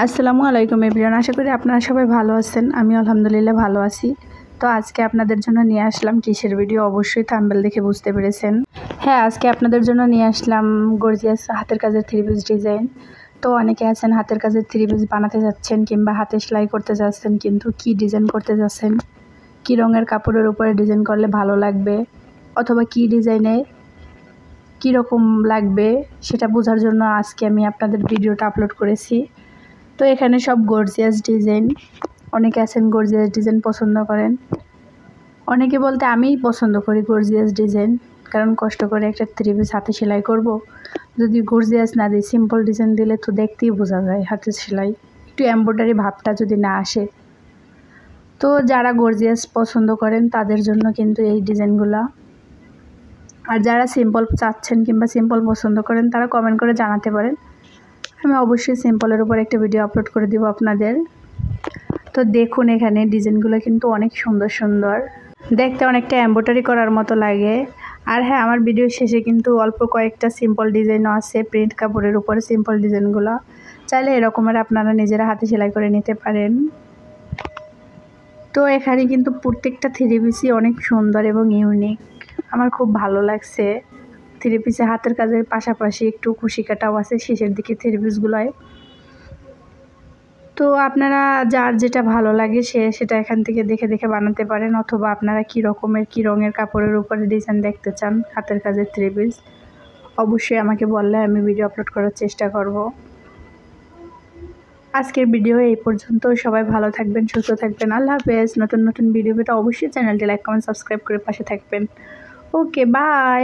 আসসালামু আলাইকুম এভরিওয়ান, আশা করি আপনারা সবাই ভালো আছেন। আমি আলহামদুলিল্লাহ ভালো আছি। তো আজকে আপনাদের জন্য নিয়ে আসলাম কিসের ভিডিও, অবশ্যই থাম্বনেল দেখে বুঝতে পেরেছেন। হ্যাঁ, আজকে আপনাদের জন্য নিয়ে আসলাম গর্জিয়াস হাতের কাজের থ্রি পিস ডিজাইন। তো অনেকে আছেন হাতের কাজের থ্রি পিস বানাতে যাচ্ছেন কিংবা হাতে সেলাই করতে যাচ্ছেন, কিন্তু কি ডিজাইন করতে যাচ্ছেন, কি রঙের কাপড়ের উপরে ডিজাইন করলে ভালো লাগবে অথবা কি ডিজাইনে কীরকম লাগবে সেটা বোঝার জন্য আজকে আমি আপনাদের ভিডিওটা আপলোড করেছি। তো এখানে সব গর্জিয়াস ডিজাইন। অনেকে আছেন গর্জিয়াস ডিজাইন পছন্দ করেন, অনেকে বলতে আমিই পছন্দ করি গর্জিয়াস ডিজাইন, কারণ কষ্ট করে একটা থ্রি পিস হাতে সেলাই করব, যদি গর্জিয়াস না দিই সিম্পল ডিজাইন দিলে তো দেখতেই বোঝা যায় হাতে সেলাই, একটু এমব্রয়ডারি ভাবটা যদি না আসে। তো যারা গর্জিয়াস পছন্দ করেন তাদের জন্য কিন্তু এই ডিজাইনগুলো, আর যারা সিম্পল চাচ্ছেন কিংবা সিম্পল পছন্দ করেন তারা কমেন্ট করে জানাতে পারেন। আমি অবশ্যই সিম্পলের উপর একটা ভিডিও আপলোড করে দিব আপনাদের। তো দেখুন এখানে ডিজাইনগুলো কিন্তু অনেক সুন্দর সুন্দর, দেখতে অনেকটা এমব্রয়ডারি করার মতো লাগে। আর হ্যাঁ, আমার ভিডিও শেষে কিন্তু অল্প কয়েকটা সিম্পল ডিজাইনও আছে প্রিন্ট কাপড়ের উপরে। সিম্পল ডিজাইনগুলো চাইলে এরকমের আপনারা নিজেরা হাতে সেলাই করে নিতে পারেন। তো এখানে কিন্তু প্রত্যেকটা থ্রি পিসই অনেক সুন্দর এবং ইউনিক, আমার খুব ভালো লাগছে। থ্রি পিসে হাতের কাজের পাশাপাশি একটু কুশি কাটাও আছে শেষের দিকে থ্রি পিসগুলোয়। তো আপনারা যার যেটা ভালো লাগে সেটা এখান থেকে দেখে দেখে বানাতে পারেন, অথবা আপনারা কী রকমের কী রঙের কাপড়ের উপরে ডিজাইন দেখতে চান হাতের কাজের থ্রি পিস, অবশ্যই আমাকে বললে আমি ভিডিও আপলোড করার চেষ্টা করব। আজকের ভিডিও এই পর্যন্ত। সবাই ভালো থাকবেন, সুস্থ থাকবেন। আল্লাহ হাফেজ। নতুন নতুন ভিডিও পেতে অবশ্যই চ্যানেলটি লাইক কমেন্ট সাবস্ক্রাইব করে পাশে থাকবেন। ওকে, বাই।